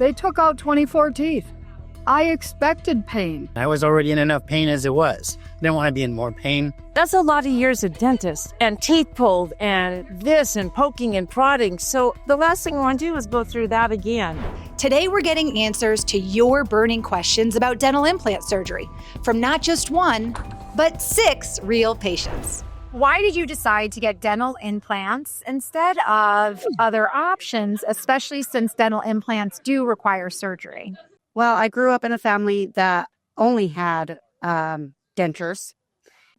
They took out 24 teeth. I expected pain. I was already in enough pain as it was. Didn't want to be in more pain. That's a lot of years of dentist and teeth pulled and this and poking and prodding. So the last thing I want to do is go through that again. Today, we're getting answers to your burning questions about dental implant surgery from not just one, but 6 real patients. Why did you decide to get dental implants instead of other options, especially since dental implants do require surgery? Well, I grew up in a family that only had dentures.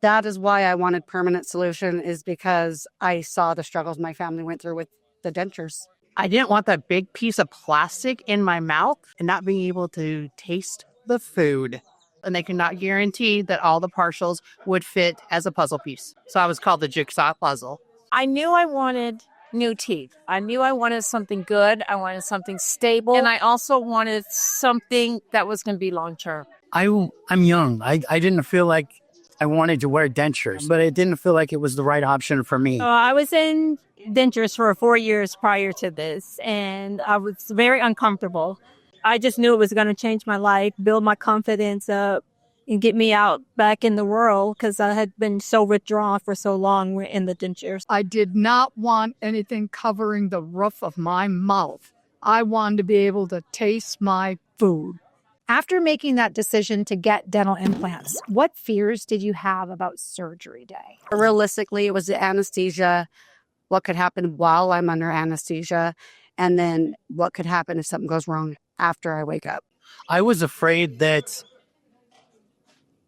That is why I wanted permanent solution, is because I saw the struggles my family went through with the dentures. I didn't want that big piece of plastic in my mouth and not being able to taste the food. And they could not guarantee that all the partials would fit as a puzzle piece. So I was called the jigsaw puzzle. I knew I wanted new teeth. I knew I wanted something good. I wanted something stable. And I also wanted something that was going to be long-term. I'm young. I didn't feel like I wanted to wear dentures, but it didn't feel like it was the right option for me. I was in dentures for 4 years prior to this, and I was very uncomfortable. I just knew it was going to change my life, build my confidence up, and get me out back in the world because I had been so withdrawn for so long in the dentures. I did not want anything covering the roof of my mouth. I wanted to be able to taste my food. After making that decision to get dental implants, what fears did you have about surgery day? Realistically, it was the anesthesia, what could happen while I'm under anesthesia, and then what could happen if something goes wrong after I wake up. I was afraid that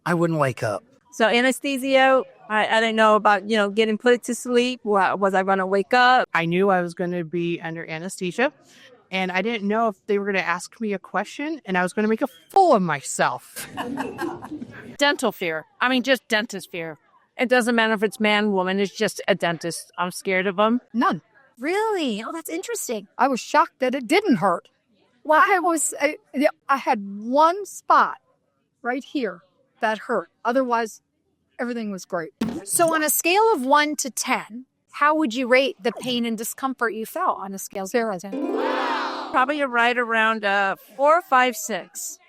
I wouldn't wake up. So anesthesia, I didn't know about, getting put to sleep. Was I going to wake up? I knew I was going to be under anesthesia. And I didn't know if they were going to ask me a question and I was going to make a fool of myself. Dental fear. Just dentist fear. It doesn't matter if it's man, woman. It's just a dentist. I'm scared of them. None. Really? Oh, that's interesting. I was shocked that it didn't hurt. Well, I had one spot right here that hurt. Otherwise, everything was great. So on a scale of 1 to 10, how would you rate the pain and discomfort you felt on a scale of 0 to 10? Probably right around 4, 5, 6.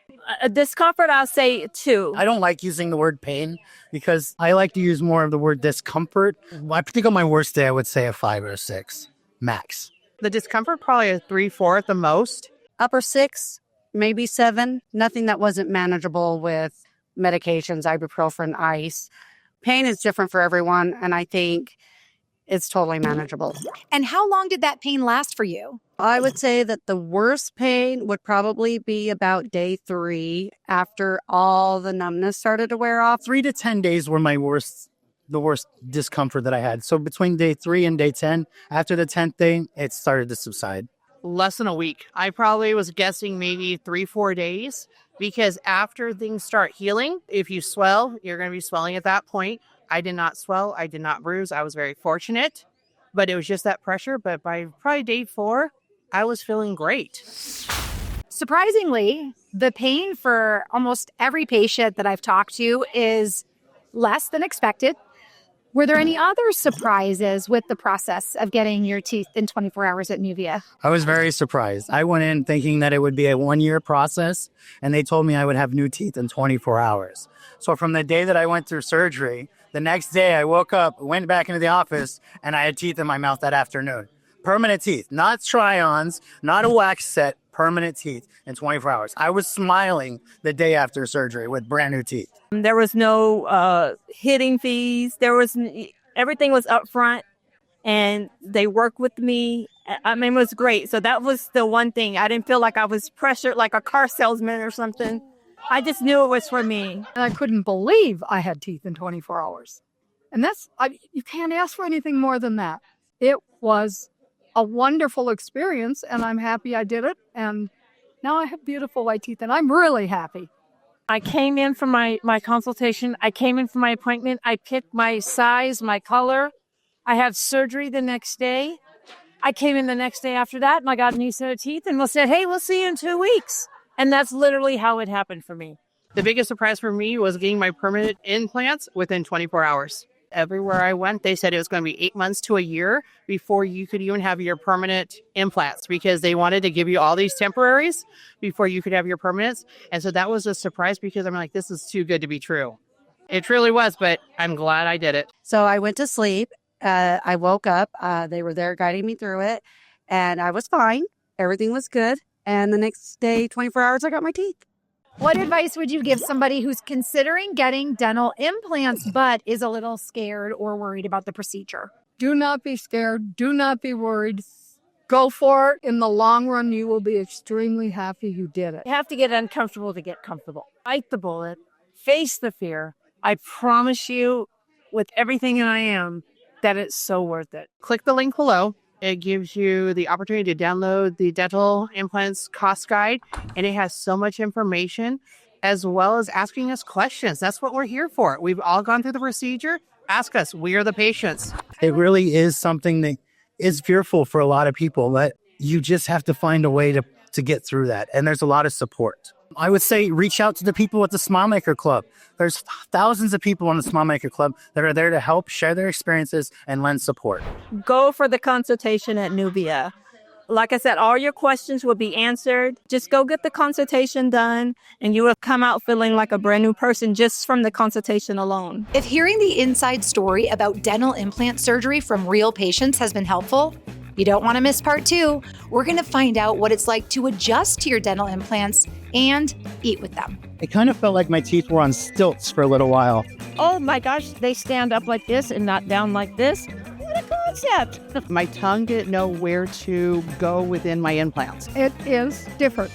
Discomfort, I'll say 2. I don't like using the word pain because I like to use more of the word discomfort. I think on my worst day, I would say a 5 or a 6, max. The discomfort, probably a 3, 4 at the most. Upper 6, maybe 7. Nothing that wasn't manageable with medications, ibuprofen, ice. Pain is different for everyone, and I think it's totally manageable. And how long did that pain last for you? I would say that the worst pain would probably be about day 3 after all the numbness started to wear off. 3 to 10 days were the worst discomfort that I had. So between day 3 and day 10, after the 10th day, it started to subside. Less than a week. I probably was guessing maybe 3, 4 days because after things start healing, if you swell, you're going to be swelling at that point. I did not swell. I did not bruise. I was very fortunate, but it was just that pressure. But by probably day 4, I was feeling great. Surprisingly, the pain for almost every patient that I've talked to is less than expected. Were there any other surprises with the process of getting your teeth in 24 hours at Nuvia? I was very surprised. I went in thinking that it would be a 1-year process, and they told me I would have new teeth in 24 hours. So from the day that I went through surgery, the next day I woke up, went back into the office, and I had teeth in my mouth that afternoon. Permanent teeth, not try-ons, not a wax set, permanent teeth in 24 hours. I was smiling the day after surgery with brand new teeth. There was no hitting fees. Everything was up front, and they worked with me. It was great. So that was the one thing. I didn't feel like I was pressured like a car salesman or something. I just knew it was for me. And I couldn't believe I had teeth in 24 hours. And you can't ask for anything more than that. It was a wonderful experience, and I'm happy I did it. And now I have beautiful white teeth, and I'm really happy. I came in for my consultation. I came in for my appointment. I picked my size, my color. I had surgery the next day. I came in the next day after that, and I got a new set of teeth, and we said, hey, we'll see you in 2 weeks. And that's literally how it happened for me. The biggest surprise for me was getting my permanent implants within 24 hours. everywhere I went, they said it was going to be 8 months to a year before you could even have your permanent implants, because they wanted to give you all these temporaries before you could have your permanents. And so that was a surprise, because I'm like, this is too good to be true. It truly was, but I'm glad I did it. So I went to sleep. I woke up. They were there guiding me through it, and I was fine. Everything was good. And the next day, 24 hours, I got my teeth. What advice would you give somebody who's considering getting dental implants but is a little scared or worried about the procedure? Do not be scared. Do not be worried. Go for it. In the long run, you will be extremely happy you did it. You have to get uncomfortable to get comfortable. Bite the bullet, face the fear. I promise you, with everything I am, that it's so worth it. Click the link below. It gives you the opportunity to download the dental implants cost guide, and it has so much information, as well as asking us questions. That's what we're here for. We've all gone through the procedure. Ask us. We are the patients. It really is something that is fearful for a lot of people, but you just have to find a way to get through that. And there's a lot of support. I would say reach out to the people at the Smile Maker Club. There's thousands of people in the Smile Maker Club that are there to help share their experiences and lend support. Go for the consultation at Nuvia. Like I said, all your questions will be answered. Just go get the consultation done, and you will come out feeling like a brand new person just from the consultation alone. If hearing the inside story about dental implant surgery from real patients has been helpful, you don't want to miss part 2. We're going to find out what it's like to adjust to your dental implants and eat with them. It kind of felt like my teeth were on stilts for a little while. Oh my gosh, they stand up like this and not down like this. What a concept! My tongue didn't know where to go within my implants. It is different.